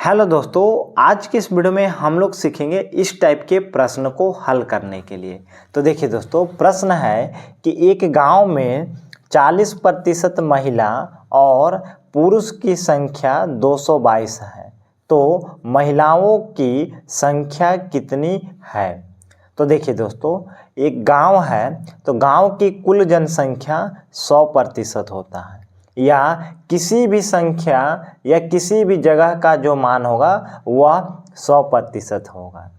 Hello दोस्तों, आज के इस वीडियो में हम लोग सीखेंगे इस टाइप के प्रश्न को हल करने के लिए। तो देखिए दोस्तों, प्रश्न है कि एक गांव में 40% महिला और पुरुष की संख्या 222 है, तो महिलाओं की संख्या कितनी है। तो देखिए दोस्तों, एक गांव है तो गांव की कुल जनसंख्या 100% होता है, या किसी भी संख्या या किसी भी जगह का जो मान होगा वह 100% होगा,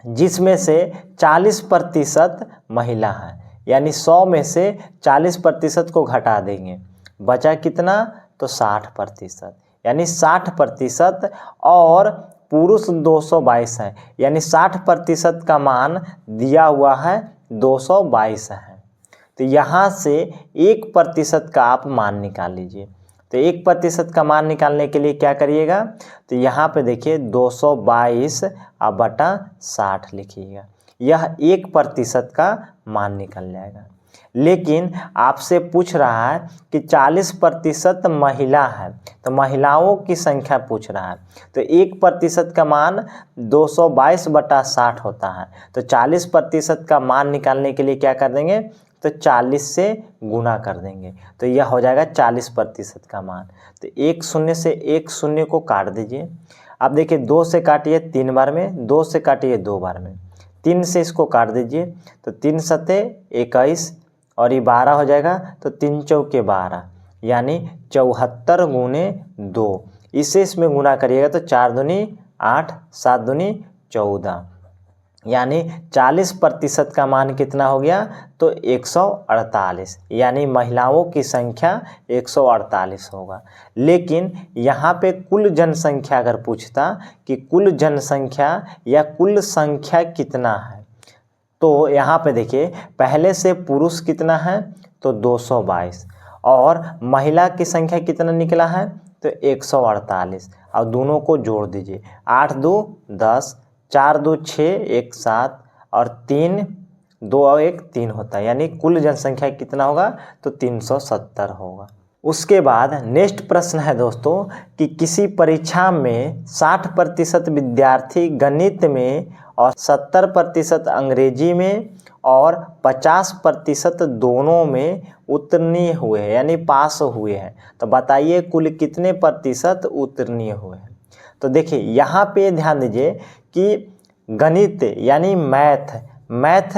जिसमें से 40% महिला है। यानी 100 में से 40% को घटा देंगे, बचा कितना, तो 60%। यानी 60% और पुरुष 222 है, यानी 60% का मान दिया हुआ है 222 है। तो यहाँ से 1% का आप मान निकाल लीजिए। तो 1% का मान निकालने के लिए क्या करिएगा, तो यहाँ पे देखिए 222 बटा 60 लिखिएगा, यह 1% का मान निकल जाएगा। लेकिन आपसे पूछ रहा है कि 40% महिला है, तो महिलाओं की संख्या पूछ रहा है, तो 1% का मान 222 बटा 60 होता है। तो 40% का मान निकालने के लिए क्या कर देंगे, तो 40 से गुना कर देंगे, तो यह हो जाएगा 40% का मान। तो एक शून्य से एक शून्य को काट दीजिए। अब देखिए 2 से काटिए 3 बार में, 2 से काटिए 2 बार में, 3 से इसको काट दीजिए, तो 3 सते 21 और ये 12 हो जाएगा, तो 3 चौके 12 यानी 74 गुने 2। इसे इसमें गुना करिएगा तो 4 दूनी 8, 7 दूनी 14, यानी 40% का मान कितना हो गया, तो 148। यानी महिलाओं की संख्या 148 होगा। लेकिन यहाँ पे कुल जनसंख्या अगर पूछता कि कुल जनसंख्या या कुल संख्या कितना है, तो यहाँ पे देखिए पहले से पुरुष कितना है, तो 222, और महिला की संख्या कितना निकला है, तो 148। और दोनों को जोड़ दीजिए, 8 2 10, 4 2 6, 1 7 और 3 2 और 1 3 होता है। यानी कुल जनसंख्या कितना होगा, तो 370 होगा। उसके बाद नेक्स्ट प्रश्न है दोस्तों कि किसी परीक्षा में 60% विद्यार्थी गणित में और 70% अंग्रेजी में और 50% दोनों में उत्तीर्ण हुए हैं, यानी पास हुए हैं। तो बताइए कुल कितने प्रतिशत उत्तीर्ण हुए हैं। तो देखिए यहाँ पे ध्यान दीजिए कि गणित यानी मैथ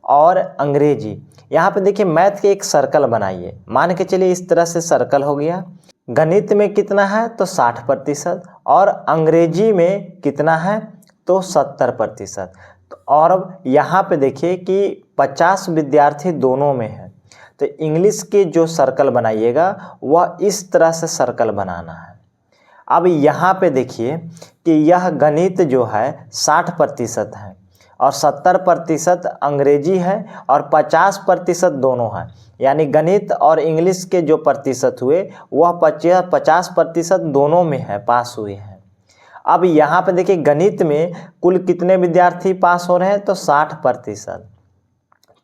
और अंग्रेजी, यहाँ पे देखिए मैथ के एक सर्कल बनाइए, मान के चलिए इस तरह से सर्कल हो गया। गणित में कितना है, तो 60%, और अंग्रेजी में कितना है, तो 70%। और अब यहाँ पे देखिए कि 50 विद्यार्थी दोनों में है, तो इंग्लिश के जो सर्कल बनाइएगा वह इस तरह से सर्कल बनाना है। अब यहाँ पे देखिए कि यह गणित जो है 60% है और 70% अंग्रेजी है और 50% दोनों है, यानी गणित और इंग्लिश के जो प्रतिशत हुए वह 50% दोनों में है, पास हुए हैं। अब यहाँ पे देखिए गणित में कुल कितने विद्यार्थी पास हो रहे हैं, तो 60%।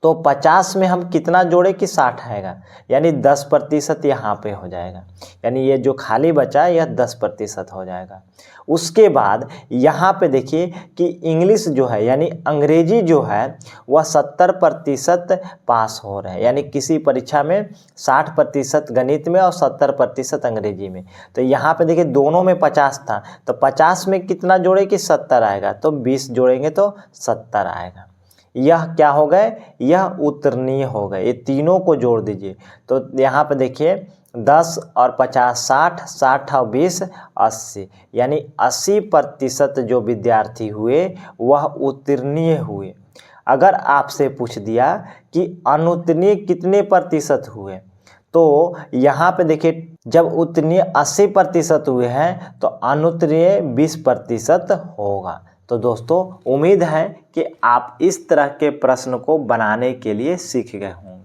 तो 50 में हम कितना जोड़े कि 60 आएगा, यानी 10% यहाँ पे हो जाएगा, यानी ये जो खाली बचा है यह 10% हो जाएगा। उसके बाद यहाँ पे देखिए कि इंग्लिश जो है यानी अंग्रेजी जो है वह 70% पास हो रहे हैं, यानी किसी परीक्षा में 60% गणित में और 70% अंग्रेजी में। तो यहाँ पे देखिए दोनों में 50 था, तो 50 में कितना जोड़े कि 70 आएगा, तो 20 जोड़ेंगे तो 70 आएगा। यह क्या हो गए, यह उत्तीर्ण हो गए। ये तीनों को जोड़ दीजिए, तो यहाँ पे देखिए 10 और 50 60, 60 और 20 80, यानी 80% जो विद्यार्थी हुए वह उत्तीर्ण हुए। अगर आपसे पूछ दिया कि अनुत्तीर्ण कितने प्रतिशत हुए, तो यहाँ पे देखिए जब उत्तीर्ण 80% हुए हैं तो अनुत्तीर्ण 20% होगा। तो दोस्तों उम्मीद है कि आप इस तरह के प्रश्न को बनाने के लिए सीख गए होंगे।